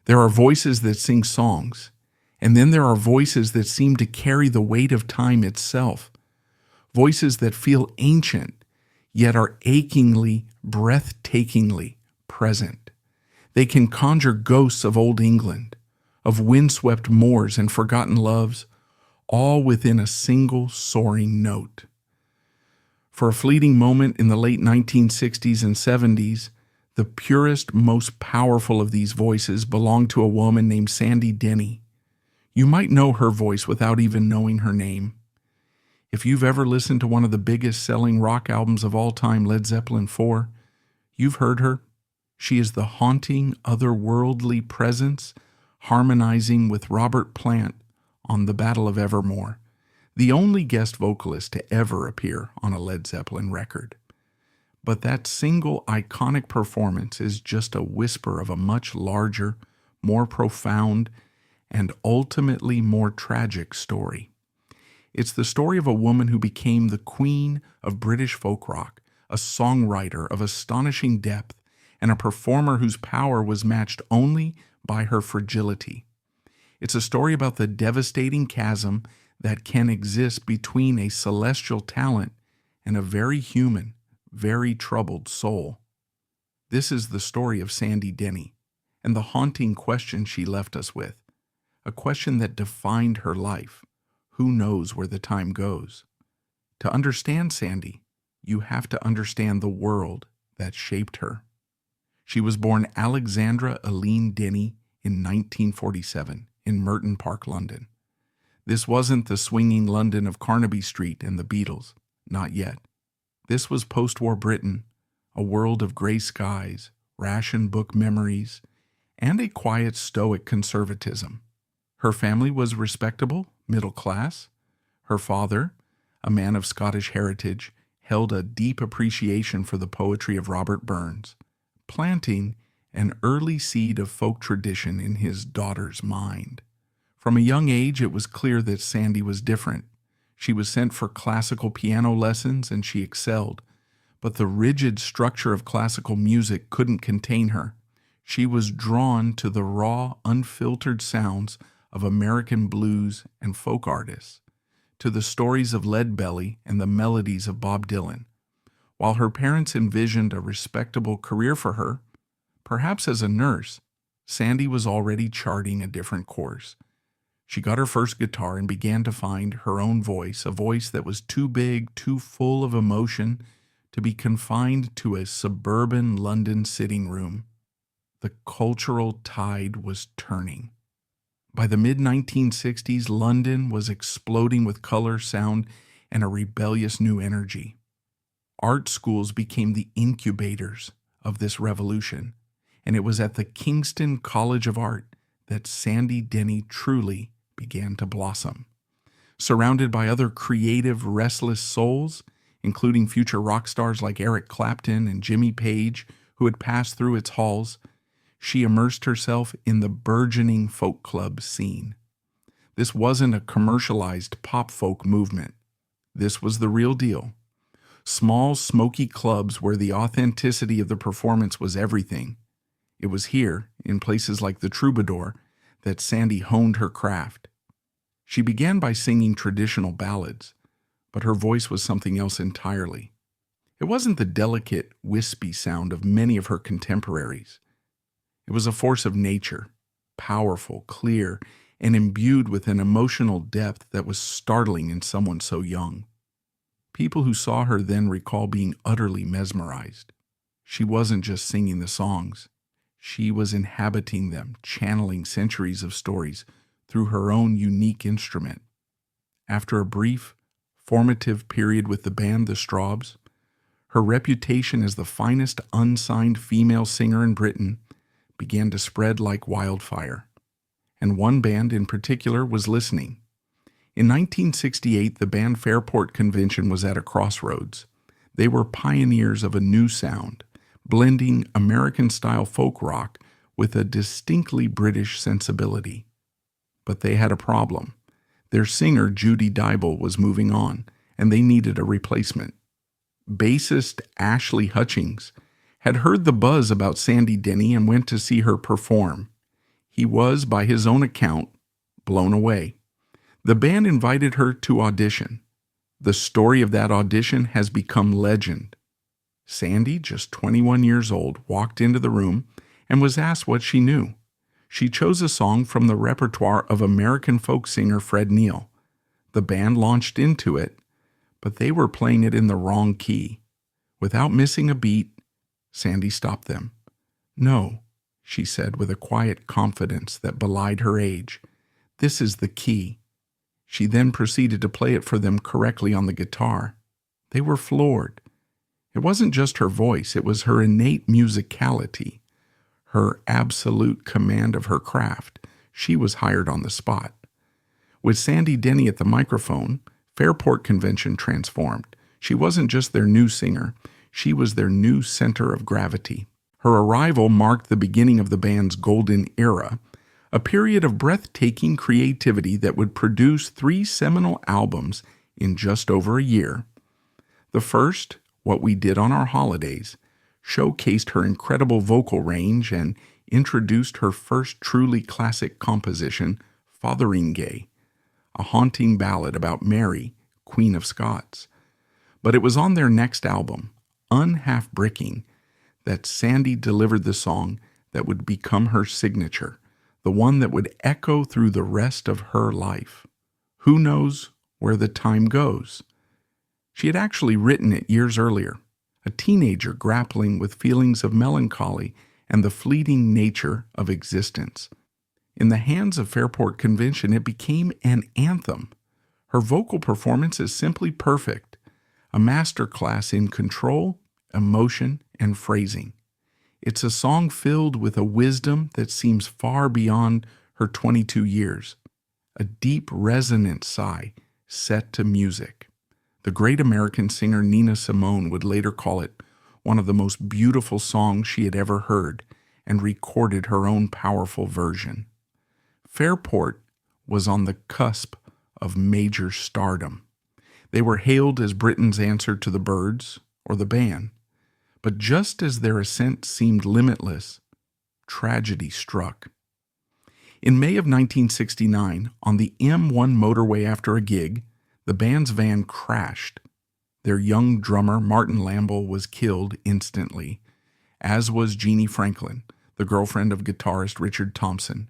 There are voices that sing songs, and then there are voices that seem to carry the weight of time itself. Voices that feel ancient, yet are achingly, breathtakingly present. They can conjure ghosts of old England, of windswept moors and forgotten loves, all within a single soaring note. For a fleeting moment in the late 1960s and 70s, the purest, most powerful of these voices belonged to a woman named Sandy Denny. You might know her voice without even knowing her name. If you've ever listened to one of the biggest selling rock albums of all time, Led Zeppelin IV, you've heard her. She is the haunting, otherworldly presence harmonizing with Robert Plant on The Battle of Evermore, the only guest vocalist to ever appear on a Led Zeppelin record. But that single iconic performance is just a whisper of a much larger, more profound, and ultimately more tragic story. It's the story of a woman who became the queen of British folk rock, a songwriter of astonishing depth, and a performer whose power was matched only by her fragility. It's a story about the devastating chasm that can exist between a celestial talent and a very human, very troubled soul. This is the story of Sandy Denny, and the haunting question she left us with, a question that defined her life. Who knows where the time goes? To understand Sandy, you have to understand the world that shaped her. She was born Alexandra Eileen Denny in 1947 in Merton Park, London. This wasn't the swinging London of Carnaby Street and the Beatles, not yet. This was post-war Britain, a world of gray skies, ration book memories, and a quiet stoic conservatism. Her family was respectable, middle class. Her father, a man of Scottish heritage, held a deep appreciation for the poetry of Robert Burns, planting an early seed of folk tradition in his daughter's mind. From a young age, it was clear that Sandy was different. She was sent for classical piano lessons and she excelled, but the rigid structure of classical music couldn't contain her. She was drawn to the raw, unfiltered sounds of American blues and folk artists, to the stories of Leadbelly and the melodies of Bob Dylan. While her parents envisioned a respectable career for her, perhaps as a nurse, Sandy was already charting a different course. She got her first guitar and began to find her own voice, a voice that was too big, too full of emotion to be confined to a suburban London sitting room. The cultural tide was turning. By the mid-1960s, London was exploding with color, sound, and a rebellious new energy. Art schools became the incubators of this revolution, and it was at the Kingston College of Art that Sandy Denny truly began to blossom. Surrounded by other creative, restless souls, including future rock stars like Eric Clapton and Jimmy Page, who had passed through its halls, she immersed herself in the burgeoning folk club scene. This wasn't a commercialized pop folk movement. This was the real deal. Small, smoky clubs where the authenticity of the performance was everything. It was here, in places like the Troubadour, that Sandy honed her craft. She began by singing traditional ballads, but her voice was something else entirely. It wasn't the delicate, wispy sound of many of her contemporaries. It was a force of nature, powerful, clear, and imbued with an emotional depth that was startling in someone so young. People who saw her then recall being utterly mesmerized. She wasn't just singing the songs. She was inhabiting them, channeling centuries of stories through her own unique instrument. After a brief, formative period with the band The Strawbs, her reputation as the finest unsigned female singer in Britain began to spread like wildfire, and one band in particular was listening. In 1968, the band Fairport Convention was at a crossroads. They were pioneers of a new sound, blending American-style folk rock with a distinctly British sensibility. But they had a problem. Their singer, Judy Dybel, was moving on, and they needed a replacement. Bassist Ashley Hutchings had heard the buzz about Sandy Denny and went to see her perform. He was, by his own account, blown away. The band invited her to audition. The story of that audition has become legend. Sandy, just 21 years old, walked into the room and was asked what she knew. She chose a song from the repertoire of American folk singer Fred Neil. The band launched into it, but they were playing it in the wrong key. Without missing a beat, Sandy stopped them. "No," she said with a quiet confidence that belied her age. "This is the key." She then proceeded to play it for them correctly on the guitar. They were floored. It wasn't just her voice, it was her innate musicality, her absolute command of her craft. She was hired on the spot. With Sandy Denny at the microphone, Fairport Convention transformed. She wasn't just their new singer, she was their new center of gravity. Her arrival marked the beginning of the band's golden era, a period of breathtaking creativity that would produce 3 seminal albums in just over a year. The first, What We Did on Our Holidays, showcased her incredible vocal range and introduced her first truly classic composition, Fotheringay, a haunting ballad about Mary, Queen of Scots. But it was on their next album, Unhalf-Bricking, that Sandy delivered the song that would become her signature, the one that would echo through the rest of her life. Who knows where the time goes? She had actually written it years earlier, a teenager grappling with feelings of melancholy and the fleeting nature of existence. In the hands of Fairport Convention, it became an anthem. Her vocal performance is simply perfect, a masterclass in control, emotion, and phrasing. It's a song filled with a wisdom that seems far beyond her 22 years, a deep, resonant sigh set to music. The great American singer Nina Simone would later call it one of the most beautiful songs she had ever heard and recorded her own powerful version. Fairport was on the cusp of major stardom. They were hailed as Britain's answer to the Byrds or the Band. But just as their ascent seemed limitless, tragedy struck. In May of 1969, on the M1 motorway after a gig, the band's van crashed. Their young drummer, Martin Lamble, was killed instantly, as was Jeannie Franklin, the girlfriend of guitarist Richard Thompson.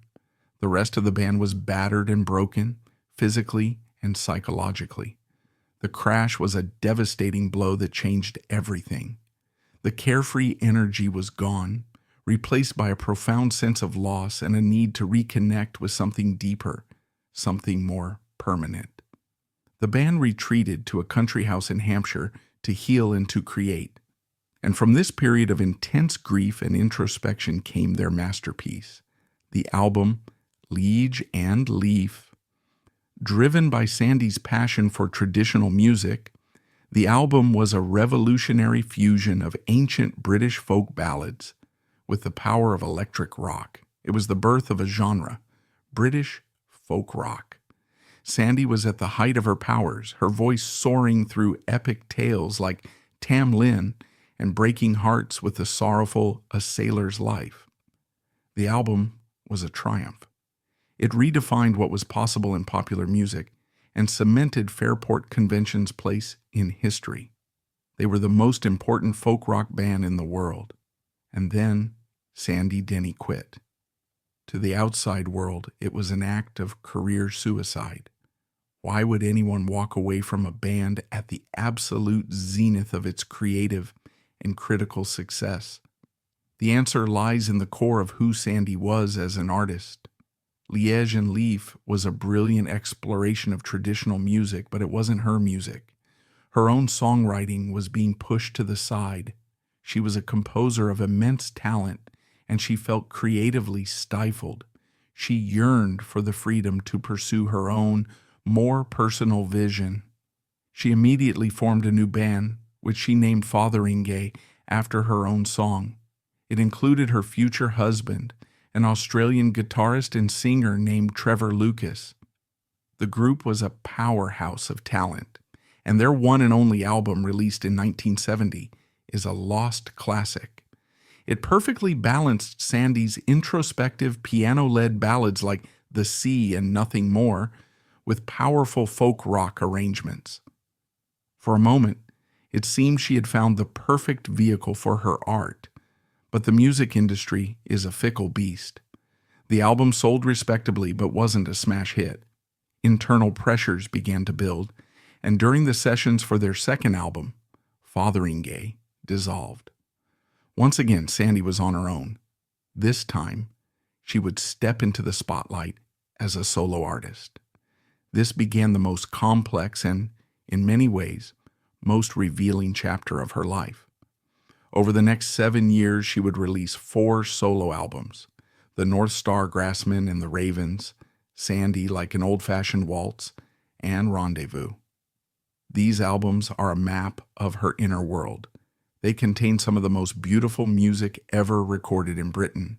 The rest of the band was battered and broken, physically and psychologically. The crash was a devastating blow that changed everything. The carefree energy was gone, replaced by a profound sense of loss and a need to reconnect with something deeper, something more permanent. The band retreated to a country house in Hampshire to heal and to create. And from this period of intense grief and introspection came their masterpiece, the album Liege and Leaf. Driven by Sandy's passion for traditional music, the album was a revolutionary fusion of ancient British folk ballads with the power of electric rock. It was the birth of a genre, British folk rock. Sandy was at the height of her powers, her voice soaring through epic tales like Tam Lin and breaking hearts with the sorrowful A Sailor's Life. The album was a triumph. It redefined what was possible in popular music and cemented Fairport Convention's place in history. They were the most important folk rock band in the world. And then Sandy Denny quit. To the outside world, it was an act of career suicide. Why would anyone walk away from a band at the absolute zenith of its creative and critical success? The answer lies in the core of who Sandy was as an artist. Liege and Leaf was a brilliant exploration of traditional music, but it wasn't her music. Her own songwriting was being pushed to the side. She was a composer of immense talent, and she felt creatively stifled. She yearned for the freedom to pursue her own, more personal vision. She immediately formed a new band, which she named Fotheringay after her own song. It included her future husband, an Australian guitarist and singer named Trevor Lucas. The group was a powerhouse of talent, and their one and only album, released in 1970, is a lost classic. It perfectly balanced Sandy's introspective piano-led ballads like The Sea and Nothing More with powerful folk rock arrangements. For a moment, it seemed she had found the perfect vehicle for her art, but the music industry is a fickle beast. The album sold respectably but wasn't a smash hit. Internal pressures began to build, and during the sessions for their second album, Fotheringay, dissolved. Once again, Sandy was on her own. This time, she would step into the spotlight as a solo artist. This began the most complex and, in many ways, most revealing chapter of her life. Over the next 7 years, she would release 4 solo albums: The North Star Grassmen and the Ravens, Sandy Like an Old-Fashioned Waltz, and Rendezvous. These albums are a map of her inner world. They contain some of the most beautiful music ever recorded in Britain.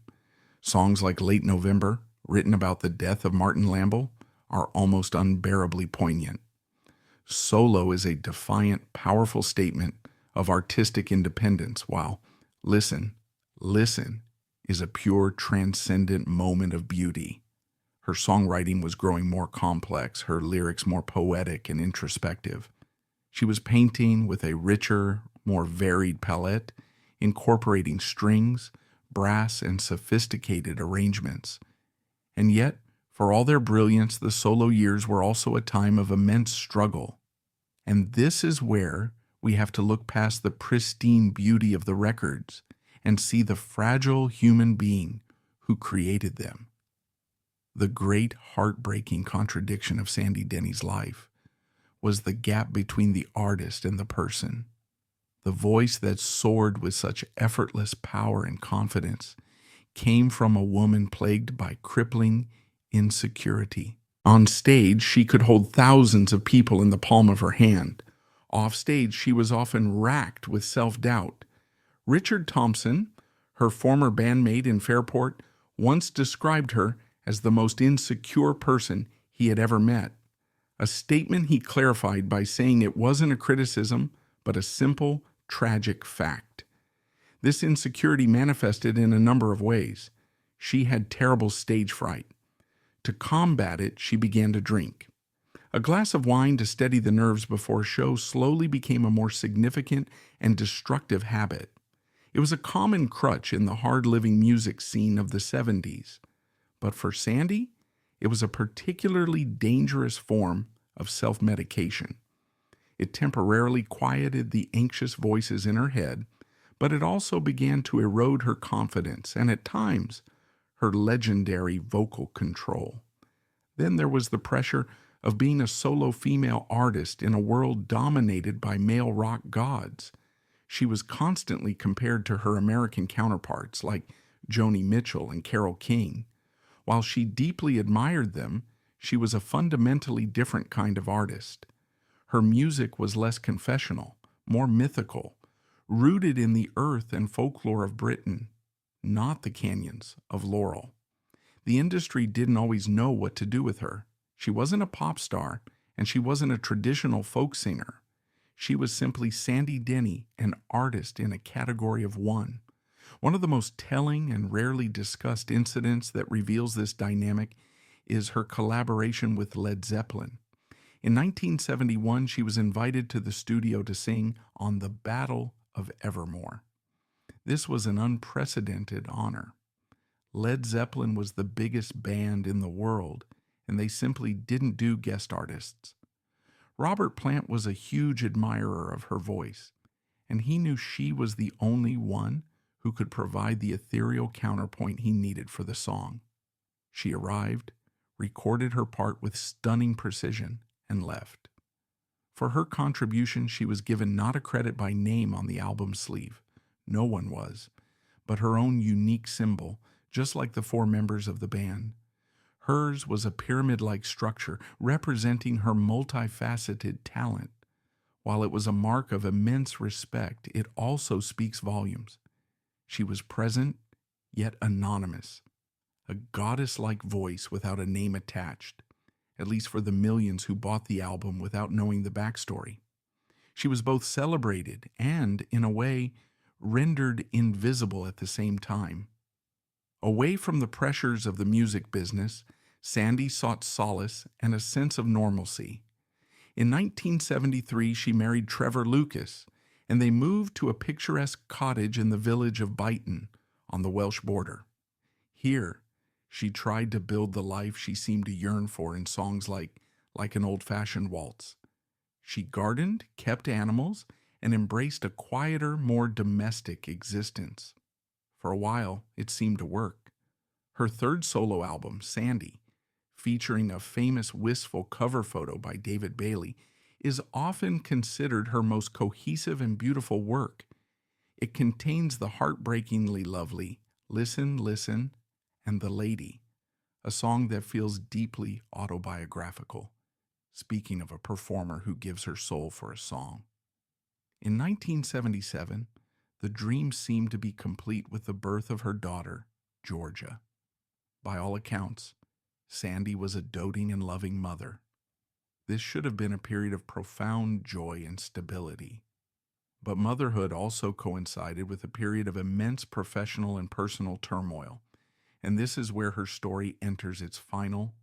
Songs like Late November, written about the death of Martin Lamble, are almost unbearably poignant. Solo is a defiant, powerful statement of artistic independence, while Listen, Listen is a pure, transcendent moment of beauty. Her songwriting was growing more complex, her lyrics more poetic and introspective. She was painting with a richer, more varied palette, incorporating strings, brass, and sophisticated arrangements. And yet, for all their brilliance, the solo years were also a time of immense struggle. And this is where we have to look past the pristine beauty of the records and see the fragile human being who created them. The great heartbreaking contradiction of Sandy Denny's life was the gap between the artist and the person. The voice that soared with such effortless power and confidence came from a woman plagued by crippling insecurity. On stage, she could hold thousands of people in the palm of her hand. Off stage, she was often racked with self-doubt. Richard Thompson, her former bandmate in Fairport, once described her as the most insecure person he had ever met. A statement he clarified by saying it wasn't a criticism, but a simple, tragic fact. This insecurity manifested in a number of ways. She had terrible stage fright. To combat it, she began to drink. A glass of wine to steady the nerves before a show slowly became a more significant and destructive habit. It was a common crutch in the hard-living music scene of the 70s. But for Sandy, it was a particularly dangerous form of self-medication. It temporarily quieted the anxious voices in her head, but it also began to erode her confidence and, at times, her legendary vocal control. Then there was the pressure of being a solo female artist in a world dominated by male rock gods. She was constantly compared to her American counterparts like Joni Mitchell and Carole King. While she deeply admired them, she was a fundamentally different kind of artist. Her music was less confessional, more mythical, rooted in the earth and folklore of Britain, not the canyons of Laurel. The industry didn't always know what to do with her. She wasn't a pop star, and she wasn't a traditional folk singer. She was simply Sandy Denny, an artist in a category of one. One of the most telling and rarely discussed incidents that reveals this dynamic is her collaboration with Led Zeppelin. In 1971, she was invited to the studio to sing on The Battle of Evermore. This was an unprecedented honor. Led Zeppelin was the biggest band in the world, and they simply didn't do guest artists. Robert Plant was a huge admirer of her voice, and he knew she was the only one who could provide the ethereal counterpoint he needed for the song. She arrived, recorded her part with stunning precision, and left. For her contribution, she was given not a credit by name on the album sleeve. No one was, but her own unique symbol, just like the 4 members of the band. Hers was a pyramid-like structure representing her multifaceted talent. While it was a mark of immense respect, it also speaks volumes. She was present, yet anonymous, a goddess-like voice without a name attached, at least for the millions who bought the album without knowing the backstory. She was both celebrated and, in a way, rendered invisible at the same time. Away from the pressures of the music business, Sandy sought solace and a sense of normalcy. In 1973, she married Trevor Lucas, and they moved to a picturesque cottage in the village of Byton on the Welsh border. Here, she tried to build the life she seemed to yearn for in songs like an old-fashioned waltz. She gardened, kept animals, and embraced a quieter, more domestic existence. For a while, it seemed to work. Her third solo album, Sandy, featuring a famous wistful cover photo by David Bailey, is often considered her most cohesive and beautiful work. It contains the heartbreakingly lovely Listen, Listen, and The Lady, a song that feels deeply autobiographical, speaking of a performer who gives her soul for a song. In 1977, the dream seemed to be complete with the birth of her daughter, Georgia. By all accounts, Sandy was a doting and loving mother. This should have been a period of profound joy and stability. But motherhood also coincided with a period of immense professional and personal turmoil, and this is where her story enters its final,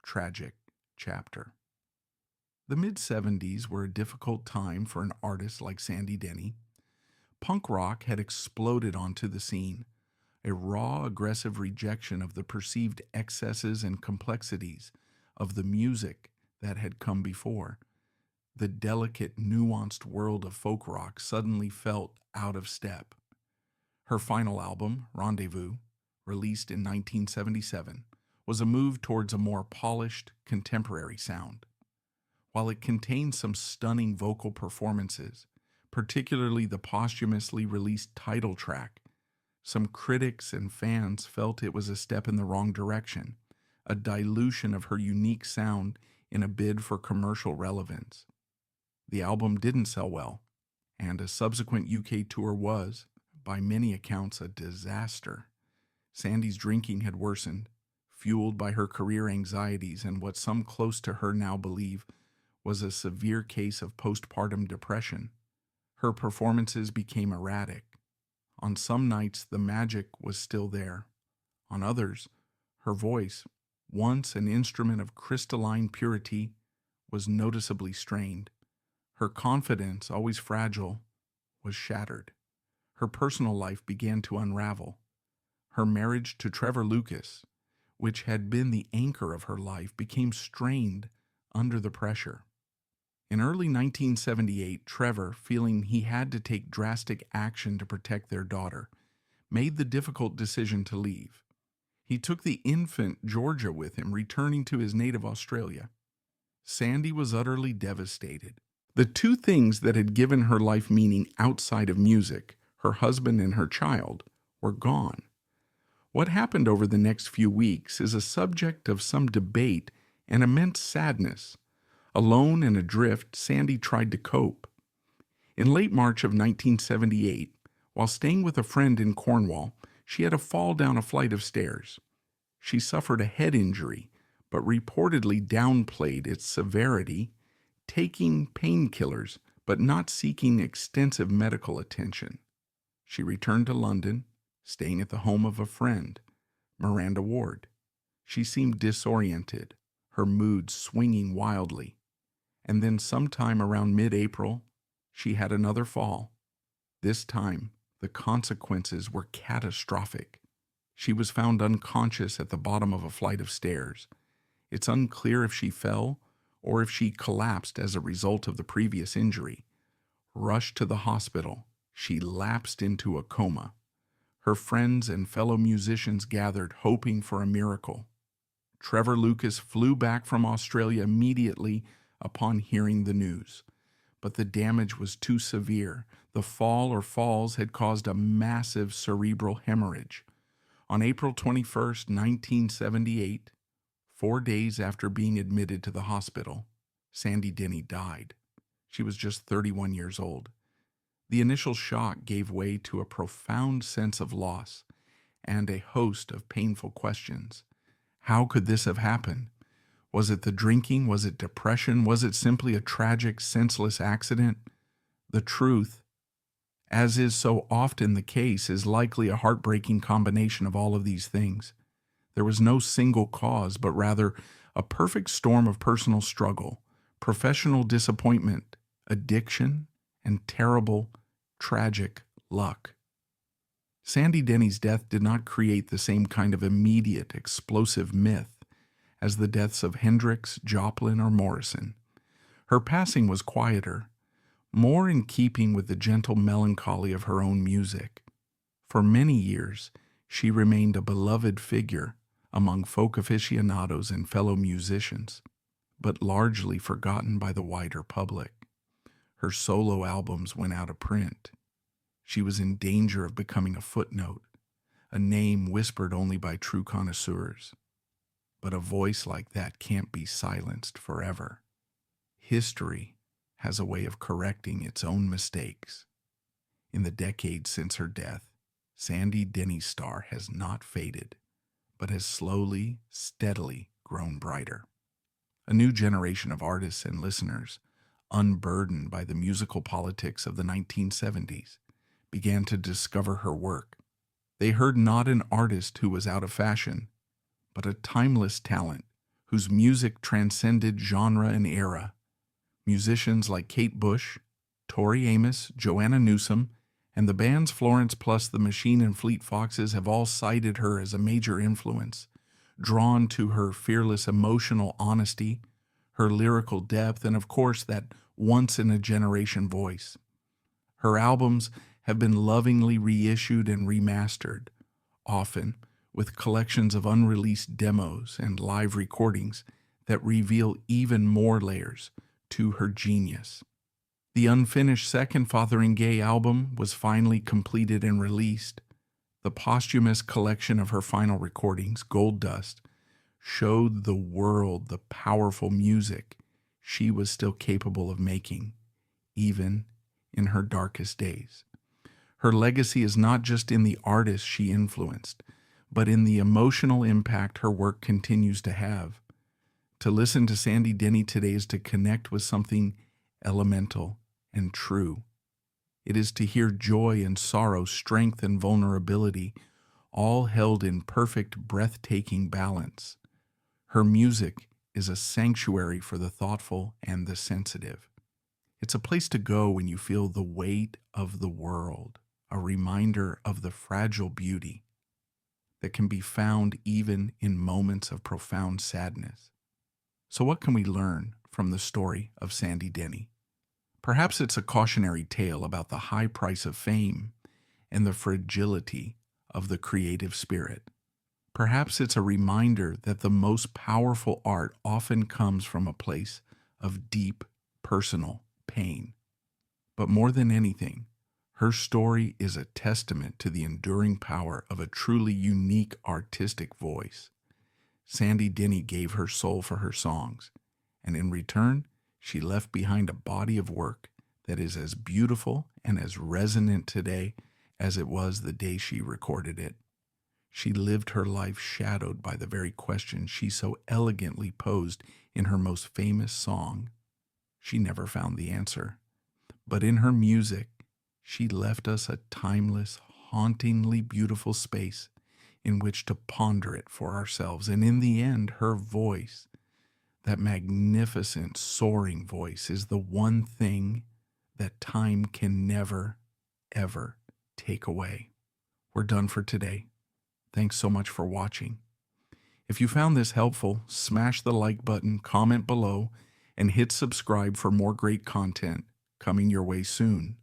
tragic chapter. The mid-70s were a difficult time for an artist like Sandy Denny. Punk rock had exploded onto the scene, a raw, aggressive rejection of the perceived excesses and complexities of the music that had come before. The delicate, nuanced world of folk rock suddenly felt out of step. Her final album, Rendezvous, released in 1977, was a move towards a more polished, contemporary sound. While it contained some stunning vocal performances, particularly the posthumously released title track, some critics and fans felt it was a step in the wrong direction, a dilution of her unique sound in a bid for commercial relevance. The album didn't sell well, and a subsequent UK tour was, by many accounts, a disaster. Sandy's drinking had worsened, fueled by her career anxieties and what some close to her now believe was a severe case of postpartum depression. Her performances became erratic. On some nights, the magic was still there. On others, her voice, once an instrument of crystalline purity, was noticeably strained. Her confidence, always fragile, was shattered. Her personal life began to unravel. Her marriage to Trevor Lucas, which had been the anchor of her life, became strained under the pressure. In early 1978, Trevor, feeling he had to take drastic action to protect their daughter, made the difficult decision to leave. He took the infant Georgia with him, returning to his native Australia. Sandy was utterly devastated. The two things that had given her life meaning outside of music, her husband and her child, were gone. What happened over the next few weeks is a subject of some debate and immense sadness. Alone and adrift, Sandy tried to cope. In late March of 1978, while staying with a friend in Cornwall, she had a fall down a flight of stairs. She suffered a head injury, but reportedly downplayed its severity, taking painkillers but not seeking extensive medical attention. She returned to London, staying at the home of a friend, Miranda Ward. She seemed disoriented, her mood swinging wildly. And then sometime around mid-April, she had another fall. This time, the consequences were catastrophic. She was found unconscious at the bottom of a flight of stairs. It's unclear if she fell or if she collapsed as a result of the previous injury. Rushed to the hospital, she lapsed into a coma. Her friends and fellow musicians gathered, hoping for a miracle. Trevor Lucas flew back from Australia immediately upon hearing the news. But the damage was too severe. The fall or falls had caused a massive cerebral hemorrhage. On April 21, 1978, 4 days after being admitted to the hospital, Sandy Denny died. She was just 31 years old. The initial shock gave way to a profound sense of loss and a host of painful questions. How could this have happened? Was it the drinking? Was it depression? Was it simply a tragic, senseless accident? The truth, as is so often the case, is likely a heartbreaking combination of all of these things. There was no single cause, but rather a perfect storm of personal struggle, professional disappointment, addiction, and terrible, tragic luck. Sandy Denny's death did not create the same kind of immediate, explosive myth as the deaths of Hendrix, Joplin, or Morrison. Her passing was quieter, more in keeping with the gentle melancholy of her own music. For many years, she remained a beloved figure among folk aficionados and fellow musicians, but largely forgotten by the wider public. Her solo albums went out of print. She was in danger of becoming a footnote, a name whispered only by true connoisseurs. But a voice like that can't be silenced forever. History has a way of correcting its own mistakes. In the decades since her death, Sandy Denny's star has not faded, but has slowly, steadily grown brighter. A new generation of artists and listeners, unburdened by the musical politics of the 1970s, began to discover her work. They heard not an artist who was out of fashion, but a timeless talent whose music transcended genre and era. Musicians like Kate Bush, Tori Amos, Joanna Newsom, and the bands Florence Plus the Machine and Fleet Foxes have all cited her as a major influence, drawn to her fearless emotional honesty, her lyrical depth, and of course that once-in-a-generation voice. Her albums have been lovingly reissued and remastered, often with collections of unreleased demos and live recordings that reveal even more layers to her genius. The unfinished second Fotheringay album was finally completed and released. The posthumous collection of her final recordings, Gold Dust, showed the world the powerful music she was still capable of making, even in her darkest days. Her legacy is not just in the artists she influenced, but in the emotional impact her work continues to have. To listen to Sandy Denny today is to connect with something elemental and true. It is to hear joy and sorrow, strength and vulnerability, all held in perfect, breathtaking balance. Her music is a sanctuary for the thoughtful and the sensitive. It's a place to go when you feel the weight of the world, a reminder of the fragile beauty that can be found even in moments of profound sadness. So what can we learn from the story of Sandy Denny? Perhaps it's a cautionary tale about the high price of fame and the fragility of the creative spirit. Perhaps it's a reminder that the most powerful art often comes from a place of deep personal pain. But more than anything, her story is a testament to the enduring power of a truly unique artistic voice. Sandy Denny gave her soul for her songs, and in return, she left behind a body of work that is as beautiful and as resonant today as it was the day she recorded it. She lived her life shadowed by the very question she so elegantly posed in her most famous song. She never found the answer, but in her music, she left us a timeless, hauntingly beautiful space in which to ponder it for ourselves. And in the end, her voice, that magnificent, soaring voice, is the one thing that time can never, ever take away. We're done for today. Thanks so much for watching. If you found this helpful, smash the like button, comment below, and hit subscribe for more great content coming your way soon.